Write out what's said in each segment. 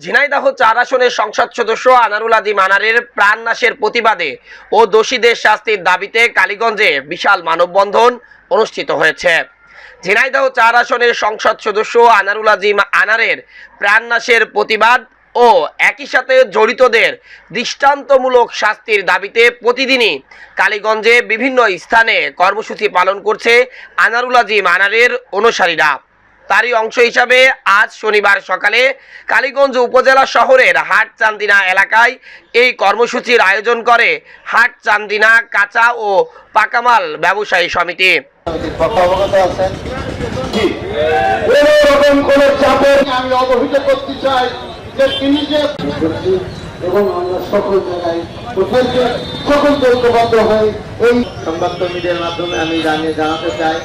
ঝিনাইদহ ৪ আসনের সংসদ সদস্য আনারুল আজিম আনারের প্রাণনাশের প্রতিবাদে ও দোষীদের শাস্তির দাবিতে কালীগঞ্জে বিশাল মানববন্ধন অনুষ্ঠিত হয়েছে। ঝিনাইদহ ৪ আসনের সংসদ সদস্য আনারুল আজিম আনারের প্রাণনাশের প্রতিবাদ ও একই সাথে জড়িতদের দৃষ্টান্তমূলক শাস্তির দাবিতে প্রতিদিনই কালীগঞ্জে বিভিন্ন স্থানে কর্মসূচি পালন করছে আনারুল আজিম আনারের অনুসারীরা। তারই অংশ হিসাবে আজ শনিবার সকালে কালীগঞ্জ উপজেলা শহরের হাট চান্দিনা এলাকায় এই কর্মসূচির আয়োজন করে হাট চান্দিনা কাঁচা ও পাকামাল ব্যবসায়ী সমিতি। আমি অবহিত করতে চাই যে তিনি যে এবং আমরা সকল জায়গায় সকল ঐক্যবদ্ধ হয়ে এই সংবাদকর্মীদের মাধ্যমে আমি জানাতে চাই।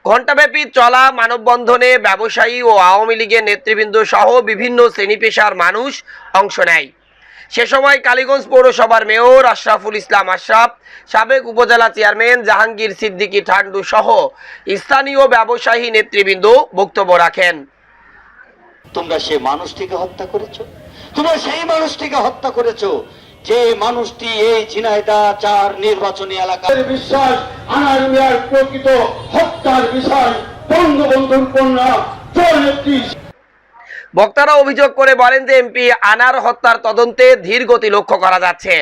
ঘণ্টাব্যাপী চলা মানববন্ধনে ব্যবসায়ী ও আওয়ামী লীগের নেতৃবৃন্দ সহ বিভিন্ন শ্রেণী পেশার মানুষ অংশ নেয়। সে সময় কালীগঞ্জ পৌরসভার মেয়র আশরাফুল ইসলাম আশরাফ, সাবেক উপজেলা চেয়ারম্যান জাহাঙ্গীর সিদ্দিকী ঠান্ডু সহ স্থানীয় ব্যবসায়ী নেতৃবৃন্দ বক্তব্য রাখেন। তোমরা সেই মানুষটিকে হত্যা করেছো, তোমরা সেই মানুষটিকে হত্যা করেছো যে মানুষটি এই ঝিনাইদহ ৪ নির্বাচনী এলাকার বিশ্বাস আনার মিয়ার প্রকৃত হত্যার বিষয় বঙ্গবন্ধুর কন্যা জননেত্রী। বক্তারা অভিযোগ করে বলেন যে এমপি আনার হত্যার তদন্তে ধীর গতি লক্ষ্য করা যাচ্ছে।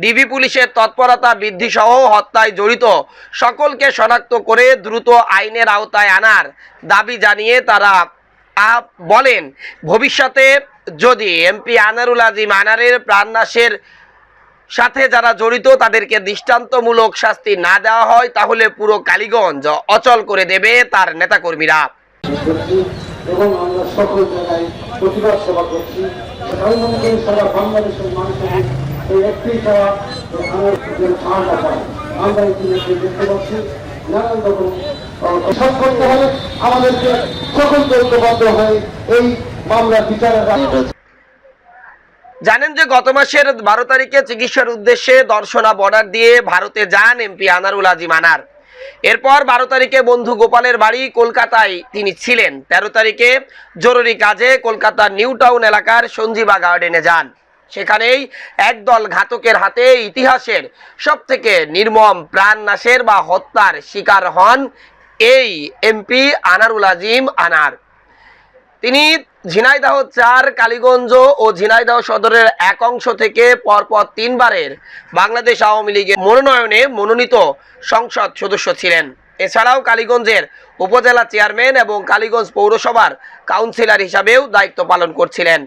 ডিবি পুলিশের তৎপরতা বৃদ্ধি সহ হত্যায় জড়িত সকলকে শনাক্ত করে দ্রুত আইনের আওতায় আনার দাবি জানিয়ে তারা বলেন, ভবিষ্যতে যদি এমপি আনারুল আজিম আনারের প্রাণনাশের সাথে যারা জড়িত তাদেরকে দৃষ্টান্তমূলক শাস্তি না দেওয়া হয় তাহলে পুরো কালীগঞ্জ অচল করে দেবে তার নেতাকর্মীরা। এবং আমরা সকল জায়গায় প্রতিবাদ সভা করছি। সারা বাংলাদেশের মানুষের এই একটি চাওয়া ছাড়া পায়। আমরা ইতিমধ্যে দেখতে পাচ্ছি নানান রকম সব করতে হলে আমাদেরকে সকলকে ঐক্যবদ্ধ হয়ে এই মামলা বিচারের। জানেন যে গত মাসের 12 তারিখে চিকিৎসার উদ্দেশ্যে দর্শনা বর্ডার দিয়ে ভারতে যান এমপি আনারুল আজিম আনার। এরপর 12 তারিখে বন্ধু গোপালের বাড়ি কলকাতায় তিনি ছিলেন। 13 তারিখে জরুরি কাজে কলকাতার নিউ টাউন এলাকার সঞ্জীবা গার্ডেনে যান। সেখানেই একদল ঘাতকের হাতে ইতিহাসের সবথেকে নির্মম প্রাণনাশের বা হত্যার শিকার হন এই এমপি আনারুল আজিম আনার। তিনি ঝিনাইদহ ৪, কালীগঞ্জ ও ঝিনাইদহ সদরের এক অংশ থেকে পরপর 3 বারের বাংলাদেশ আওয়ামী লীগের মনোনয়নে মনোনীত সংসদ সদস্য ছিলেন। এছাড়াও কালীগঞ্জের উপজেলা চেয়ারম্যান এবং কালীগঞ্জ পৌরসভার কাউন্সিলর হিসাবেও দায়িত্ব পালন করছিলেন।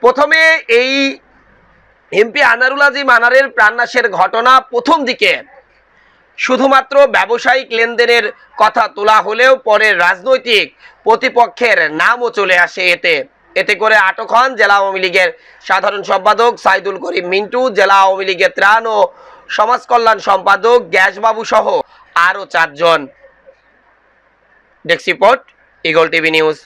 প্রথমে এই এমপি আনারুল আজিম আনারের প্রাণনাশের ঘটনা প্রথম দিকে শুধুমাত্র ব্যবসায়িক লেনদেনের কথা তোলা হলেও পরে রাজনৈতিক প্রতিপক্ষের নামও চলে আসে। এতে করে আটক হন জেলা আওয়ামী লীগের সাধারণ সম্পাদক সাইদুল করিম মিন্টু, জেলা আওয়ামী লীগের ত্রাণ ও সমাজ কল্যাণ সম্পাদক গ্যাসবাবু সহ আরও 4 জন। Desk report, Eagle TV news.